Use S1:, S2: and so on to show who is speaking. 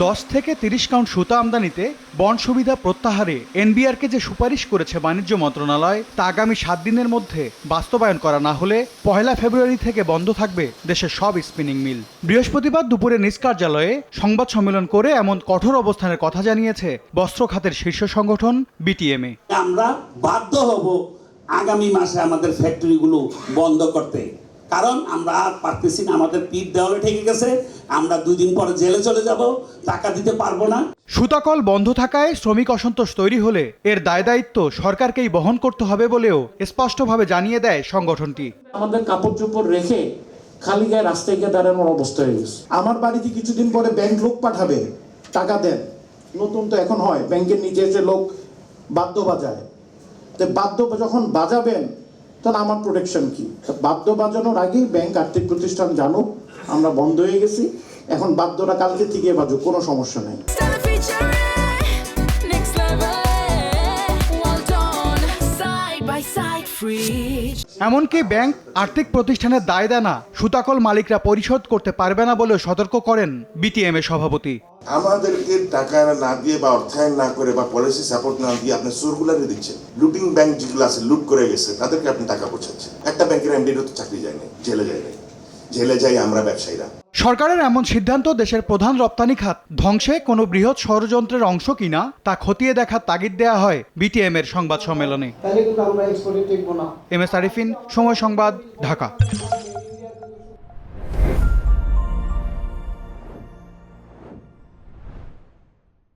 S1: 10 থেকে 30 কাউন্ট সুতা আমদানিতে বন্ড সুবিধা প্রত্যাহারে এনবিআরকে যে সুপারিশ করেছে বাণিজ্য মন্ত্রণালয় তা আগামী 7 দিনের মধ্যে বাস্তবায়ন করা না হলে 1 ফেব্রুয়ারি থেকে বন্ধ থাকবে দেশের সব স্পিনিং মিল। বৃহস্পতিবার দুপুরে নিজ কার্যালয়ে সংবাদ সম্মেলন করে এমন কঠোর অবস্থানের কথা জানিয়েছে বস্ত্র খাতের শীর্ষ সংগঠন বিটিএমএ।
S2: আমরা বাধ্য হব আগামী মাসে আমাদের ফ্যাক্টরিগুলো বন্ধ করতে, কারণ আমরা আর পারতেছি না, আমাদের পিঠ দেওয়ালে ঠেকে গেছে। আমরা 2 দিন পরে জেলে চলে যাব, টাকা দিতে পারবো না।
S1: সুতাকল বন্ধ থাকায় শ্রমিক অসন্তোষ তৈরি হলে এর দায় দায়িত্ব সরকারকেই বহন করতে হবে বলেও স্পষ্টভাবে জানিয়ে দেয় সংগঠনটি।
S3: আমাদের কাপড় চোপড় রেখে খালি গায়ে রাস্তায় গিয়ে দাঁড়ানোর অবস্থা হয়ে গেছে।
S4: আমার বাড়িতে কিছুদিন পরে ব্যাংক লোক পাঠাবে, টাকা দেন। নতুন তো এখন হয়, ব্যাংকের নিচে এসে লোক বাদ্য বাজায়। তো বাদ্য যখন বাজাবেন তাহলে আমার প্রোটেকশন কি? বাদ্য বাজানোর আগেই ব্যাংক আর্থিক প্রতিষ্ঠান জানুক আমরা বন্ধ হয়ে গেছি, এখন বাদ্যটা কালকে থেকে বাজুক, কোনো সমস্যা নেই।
S1: এমনকি ব্যাংক আর্থিক প্রতিষ্ঠানের দায় দেনা সুতাকল মালিকরা পরিশোধ করতে পারবে না বলেও সতর্ক করেন বিটিএমএ সভাপতি।
S5: আমাদেরকে টাকা না দিয়ে বা অর্থায়ন না করে বা পলিসি সাপোর্ট না দিয়ে আপনি সোরগুলারে দিচ্ছেন। লুটিং ব্যাংক যেগুলো আছে, লুট করে গেছে, তাদেরকে আপনি টাকা পৌঁছাচ্ছেন। একটা ব্যাংকের এমডিরও তো চাকরি যায় নাই, জেলে যায় নাই। জেলে যাই আমরা ব্যবসায়ীরা।
S1: সরকারের এমন সিদ্ধান্ত দেশের প্রধান রপ্তানি খাত ধ্বংসে কোনো বৃহৎ ষড়যন্ত্রের অংশ কিনা তা খতিয়ে দেখার তাগিদ দেয়া হয় বিটিএম-এর সংবাদ সম্মেলনে। এম এস আরিফিন, সময় সংবাদ, ঢাকা।